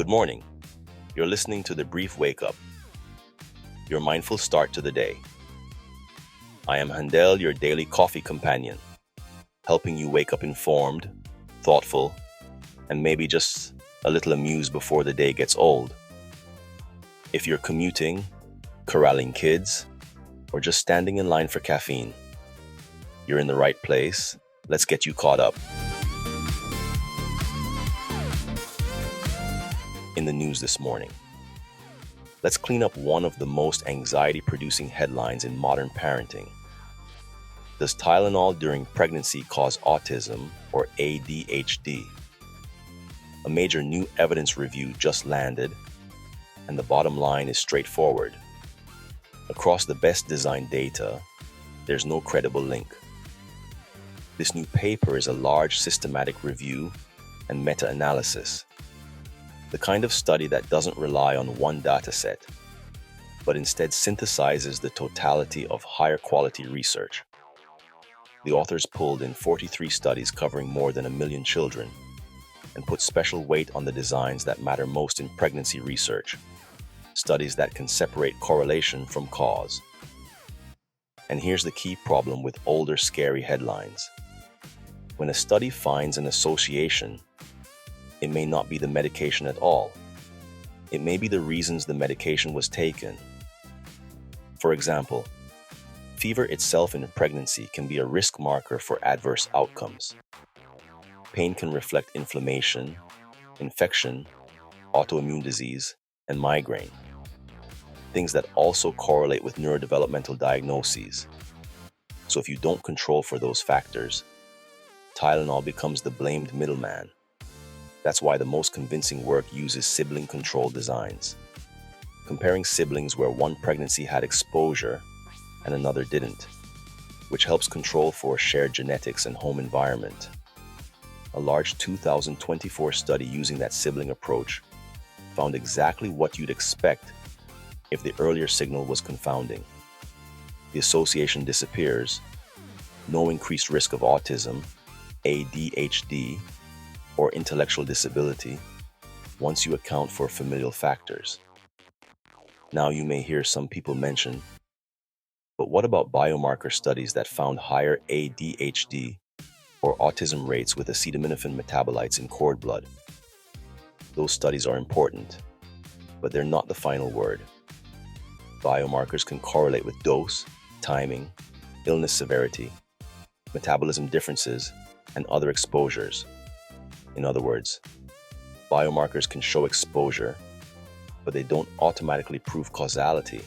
Good morning. You're listening to The Brief Wake Up, your mindful start to the day. I am Handel, your daily coffee companion, helping you wake up informed, thoughtful, and maybe just a little amused before the day gets old. If you're commuting, corralling kids, or just standing in line for caffeine, you're in the right place. Let's get you caught up. In the news this morning, let's clean up one of the most anxiety-producing headlines in modern parenting. Does Tylenol during pregnancy cause autism or ADHD? A major new evidence review just landed, and the bottom line is straightforward. Across the best designed data, there's no credible link. This new paper is a large systematic review and meta-analysis. The kind of study that doesn't rely on one data set, but instead synthesizes the totality of higher quality research. The authors pulled in 43 studies covering more than 1 million children and put special weight on the designs that matter most in pregnancy research, studies that can separate correlation from cause. And here's the key problem with older scary headlines. When a study finds an association, it may not be the medication at all. It may be the reasons the medication was taken. For example, fever itself in pregnancy can be a risk marker for adverse outcomes. Pain can reflect inflammation, infection, autoimmune disease, and migraine. Things that also correlate with neurodevelopmental diagnoses. So if you don't control for those factors, Tylenol becomes the blamed middleman. That's why the most convincing work uses sibling control designs, comparing siblings where one pregnancy had exposure and another didn't, which helps control for shared genetics and home environment. A large 2024 study using that sibling approach found exactly what you'd expect if the earlier signal was confounding. The association disappears, no increased risk of autism, ADHD, or intellectual disability once you account for familial factors. Now you may hear some people mention, but what about biomarker studies that found higher ADHD or autism rates with acetaminophen metabolites in cord blood? Those studies are important, but they're not the final word. Biomarkers can correlate with dose, timing, illness severity, metabolism differences, and other exposures. In other words, biomarkers can show exposure, but they don't automatically prove causality,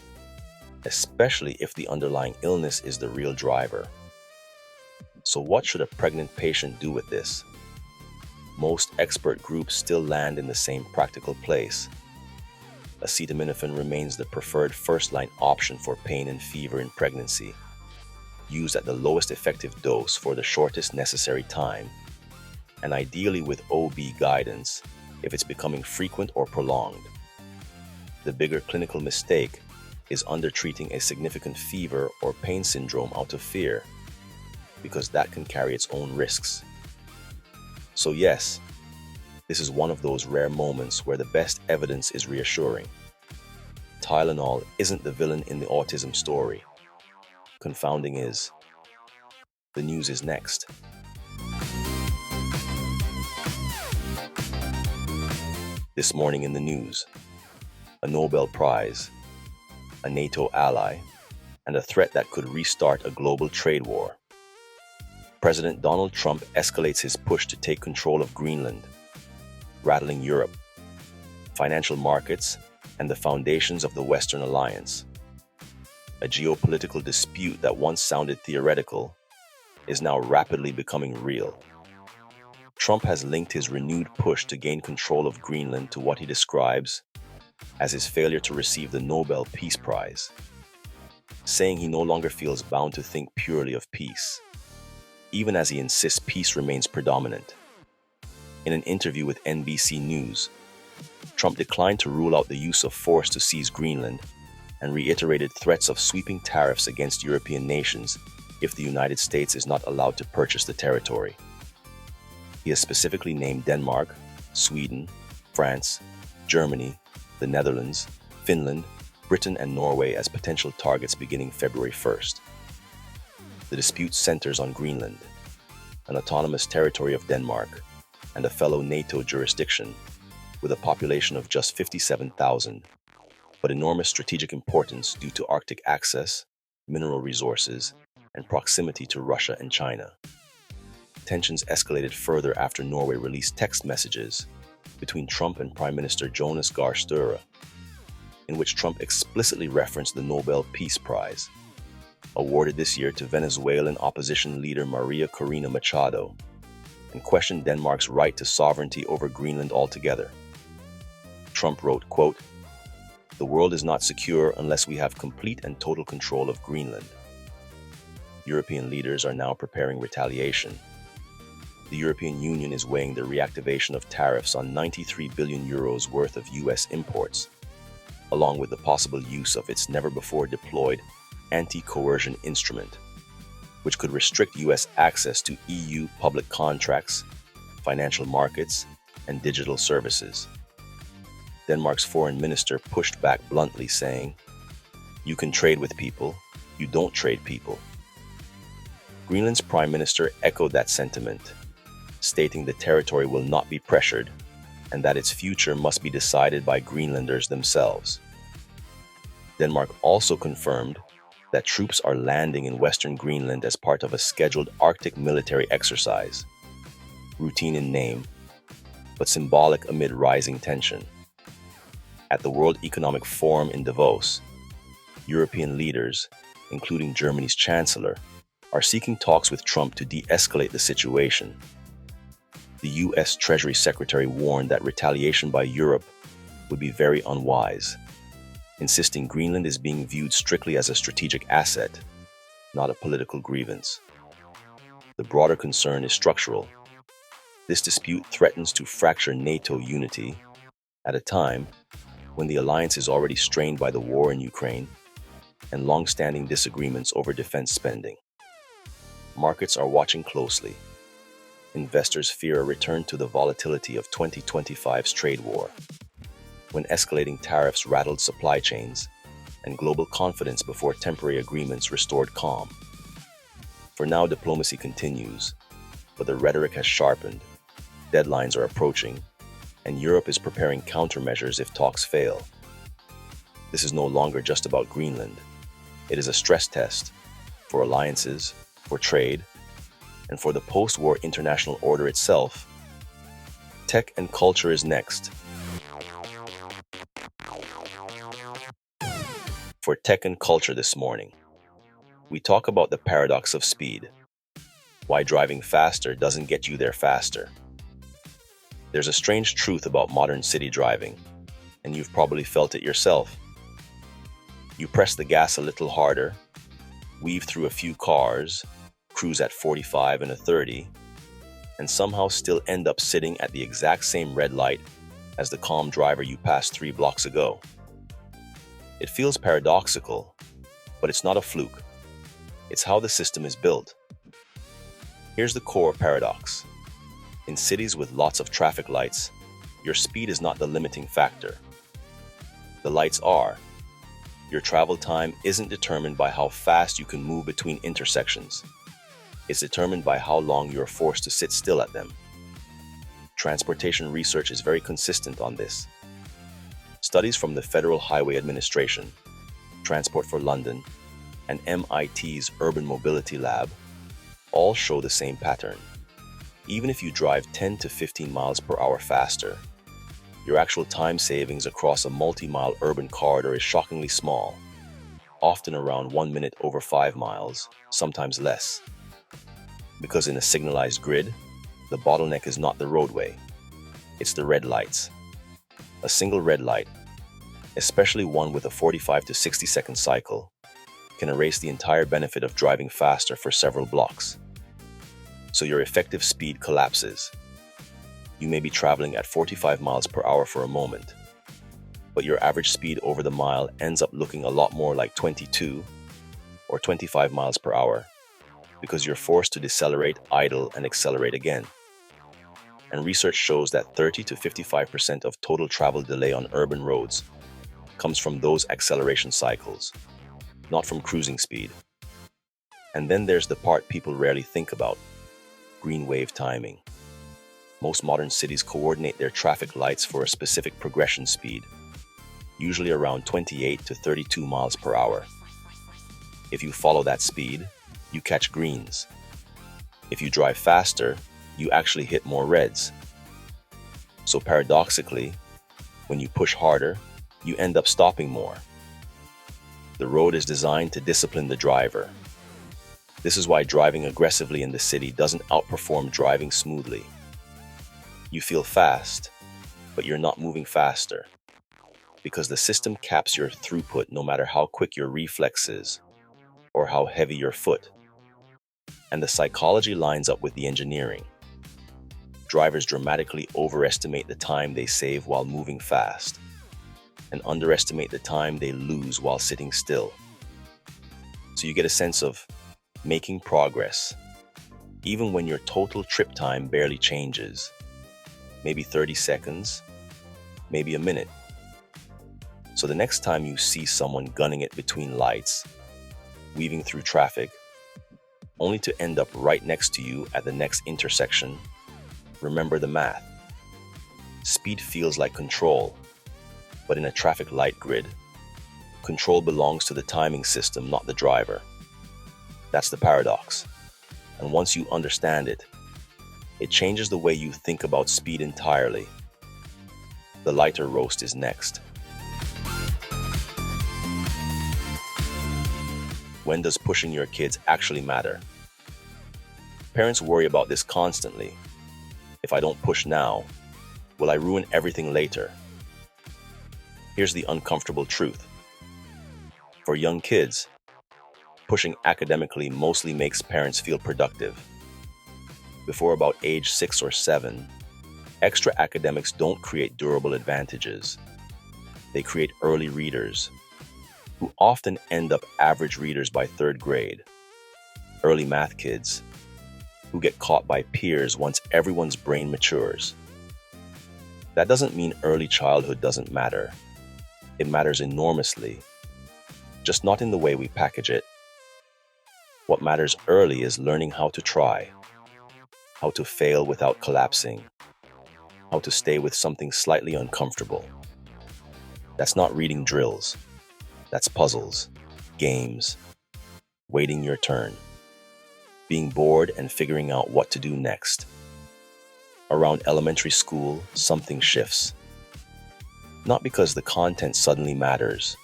especially if the underlying illness is the real driver. So what should a pregnant patient do with this? Most expert groups still land in the same practical place. Acetaminophen remains the preferred first-line option for pain and fever in pregnancy, used at the lowest effective dose for the shortest necessary time, and ideally with OB guidance if it's becoming frequent or prolonged. The bigger clinical mistake is undertreating a significant fever or pain syndrome out of fear, because that can carry its own risks. So yes, this is one of those rare moments where the best evidence is reassuring. Tylenol isn't the villain in the autism story. Confounding is. The news is next. This morning in the news, a Nobel Prize, a NATO ally, and a threat that could restart a global trade war. President Donald Trump escalates his push to take control of Greenland, rattling Europe, financial markets, and the foundations of the Western Alliance. A geopolitical dispute that once sounded theoretical is now rapidly becoming real. Trump has linked his renewed push to gain control of Greenland to what he describes as his failure to receive the Nobel Peace Prize, saying he no longer feels bound to think purely of peace, even as he insists peace remains predominant. In an interview with NBC News, Trump declined to rule out the use of force to seize Greenland and reiterated threats of sweeping tariffs against European nations if the United States is not allowed to purchase the territory. He has specifically named Denmark, Sweden, France, Germany, the Netherlands, Finland, Britain, and Norway as potential targets beginning February 1st. The dispute centers on Greenland, an autonomous territory of Denmark, and a fellow NATO jurisdiction, with a population of just 57,000, but enormous strategic importance due to Arctic access, mineral resources, and proximity to Russia and China. Tensions escalated further after Norway released text messages between Trump and Prime Minister Jonas Gahr Støre, in which Trump explicitly referenced the Nobel Peace Prize, awarded this year to Venezuelan opposition leader Maria Corina Machado, and questioned Denmark's right to sovereignty over Greenland altogether. Trump wrote, quote, "The world is not secure unless we have complete and total control of Greenland." European leaders are now preparing retaliation. The European Union is weighing the reactivation of tariffs on 93 billion euros worth of US imports, along with the possible use of its never-before-deployed anti-coercion instrument, which could restrict US access to EU public contracts, financial markets, and digital services. Denmark's foreign minister pushed back bluntly, saying, "You can trade with people, you don't trade people." Greenland's prime minister echoed that sentiment, stating the territory will not be pressured and that its future must be decided by Greenlanders themselves. Denmark also confirmed that troops are landing in western Greenland as part of a scheduled Arctic military exercise, routine in name, but symbolic amid rising tension. At the World Economic Forum in Davos, European leaders, including Germany's chancellor, are seeking talks with Trump to de-escalate the situation. The US Treasury Secretary warned that retaliation by Europe would be very unwise, insisting Greenland is being viewed strictly as a strategic asset, not a political grievance. The broader concern is structural. This dispute threatens to fracture NATO unity at a time when the alliance is already strained by the war in Ukraine and long-standing disagreements over defense spending. Markets are watching closely. Investors fear a return to the volatility of 2025's trade war, when escalating tariffs rattled supply chains and global confidence before temporary agreements restored calm. For now, diplomacy continues, but the rhetoric has sharpened, deadlines are approaching, and Europe is preparing countermeasures if talks fail. This is no longer just about Greenland. It is a stress test for alliances, for trade, and for the post-war international order itself. Tech and culture is next. For tech and culture this morning, we talk about the paradox of speed. Why driving faster doesn't get you there faster. There's a strange truth about modern city driving, and you've probably felt it yourself. You press the gas a little harder, weave through a few cars, cruise at 45 and a 30, and somehow still end up sitting at the exact same red light as the calm driver you passed 3 blocks ago. It feels paradoxical, but it's not a fluke. It's how the system is built. Here's the core paradox. In cities with lots of traffic lights, your speed is not the limiting factor. The lights are. Your travel time isn't determined by how fast you can move between intersections. It's determined by how long you're forced to sit still at them. Transportation research is very consistent on this. Studies from the Federal Highway Administration, Transport for London, and MIT's Urban Mobility Lab all show the same pattern. Even if you drive 10 to 15 miles per hour faster, your actual time savings across a multi-mile urban corridor is shockingly small, often around 1 minute over 5 miles, sometimes less. Because in a signalized grid, the bottleneck is not the roadway, it's the red lights. A single red light, especially one with a 45 to 60 second cycle, can erase the entire benefit of driving faster for several blocks. So your effective speed collapses. You may be traveling at 45 miles per hour for a moment, but your average speed over the mile ends up looking a lot more like 22 or 25 miles per hour, because you're forced to decelerate, idle, and accelerate again. And research shows that 30 to 55% of total travel delay on urban roads comes from those acceleration cycles, not from cruising speed. And then there's the part people rarely think about: green wave timing. Most modern cities coordinate their traffic lights for a specific progression speed, usually around 28 to 32 miles per hour. If you follow that speed, you catch greens. If you drive faster, you actually hit more reds. So paradoxically, when you push harder, you end up stopping more. The road is designed to discipline the driver. This is why driving aggressively in the city doesn't outperform driving smoothly. You feel fast, but you're not moving faster, because the system caps your throughput no matter how quick your reflex is or how heavy your foot. And the psychology lines up with the engineering. Drivers dramatically overestimate the time they save while moving fast and underestimate the time they lose while sitting still. So you get a sense of making progress, even when your total trip time barely changes. Maybe 30 seconds, maybe a minute. So the next time you see someone gunning it between lights, weaving through traffic, only to end up right next to you at the next intersection, remember the math. Speed feels like control, but in a traffic light grid, control belongs to the timing system, not the driver. That's the paradox. And once you understand it, it changes the way you think about speed entirely. The lighter roast is next. When does pushing your kids actually matter? Parents worry about this constantly. If I don't push now, will I ruin everything later? Here's the uncomfortable truth. For young kids, pushing academically mostly makes parents feel productive. Before about age 6 or 7, extra academics don't create durable advantages. They create early readers, who often end up average readers by 3rd grade. Early math kids, who get caught by peers once everyone's brain matures. That doesn't mean early childhood doesn't matter. It matters enormously, just not in the way we package it. What matters early is learning how to try, how to fail without collapsing, how to stay with something slightly uncomfortable. That's not reading drills. That's puzzles, games, waiting your turn, being bored and figuring out what to do next. Around elementary school, something shifts. Not because the content suddenly matters,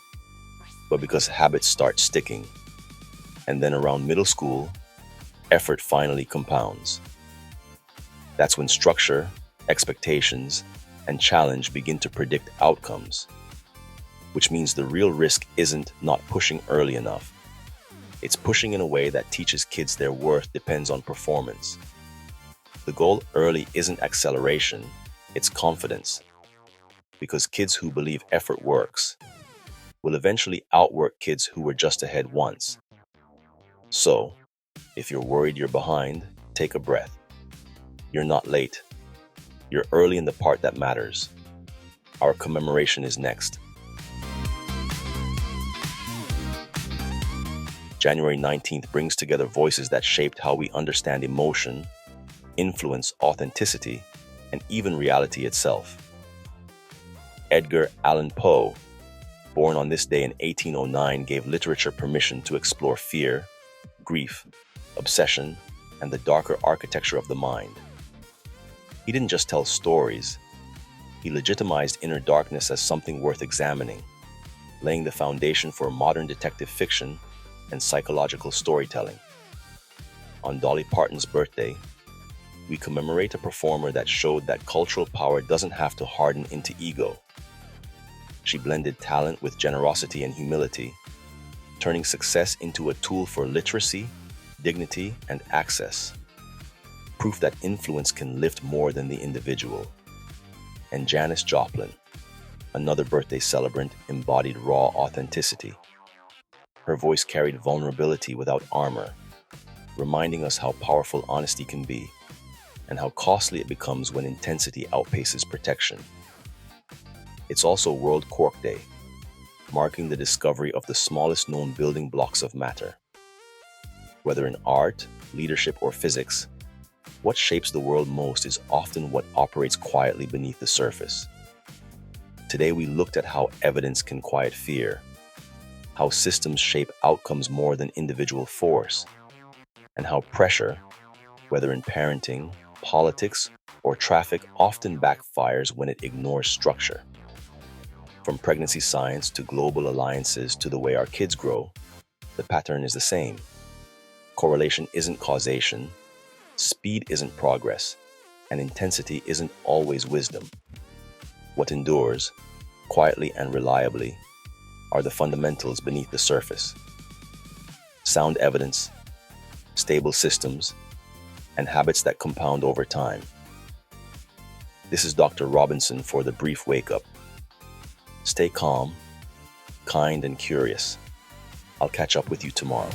but because habits start sticking. And then around middle school, effort finally compounds. That's when structure, expectations, and challenge begin to predict outcomes, which means the real risk isn't not pushing early enough. It's pushing in a way that teaches kids their worth depends on performance. The goal early isn't acceleration, it's confidence. Because kids who believe effort works will eventually outwork kids who were just ahead once. So, if you're worried you're behind, take a breath. You're not late. You're early in the part that matters. Our commemoration is next. January 19th brings together voices that shaped how we understand emotion, influence, authenticity, and even reality itself. Edgar Allan Poe, born on this day in 1809, gave literature permission to explore fear, grief, obsession, and the darker architecture of the mind. He didn't just tell stories, he legitimized inner darkness as something worth examining, laying the foundation for modern detective fiction and psychological storytelling. On Dolly Parton's birthday, we commemorate a performer that showed that cultural power doesn't have to harden into ego. She blended talent with generosity and humility, turning success into a tool for literacy, dignity, and access. Proof that influence can lift more than the individual. And Janis Joplin, another birthday celebrant, embodied raw authenticity. Her voice carried vulnerability without armor, reminding us how powerful honesty can be. and how costly it becomes when intensity outpaces protection. It's also World Quark Day, marking the discovery of the smallest known building blocks of matter. Whether in art, leadership, or physics, what shapes the world most is often what operates quietly beneath the surface. Today we looked at how evidence can quiet fear, how systems shape outcomes more than individual force, and how pressure, whether in parenting, politics, or traffic, often backfires when it ignores structure. From pregnancy science to global alliances to the way our kids grow, the pattern is the same. Correlation isn't causation, speed isn't progress, and intensity isn't always wisdom. What endures, quietly and reliably, are the fundamentals beneath the surface. Sound evidence, stable systems, and habits that compound over time. This is Dr. Robinson for the Brief Wake Up. Stay calm, kind, and curious. I'll catch up with you tomorrow.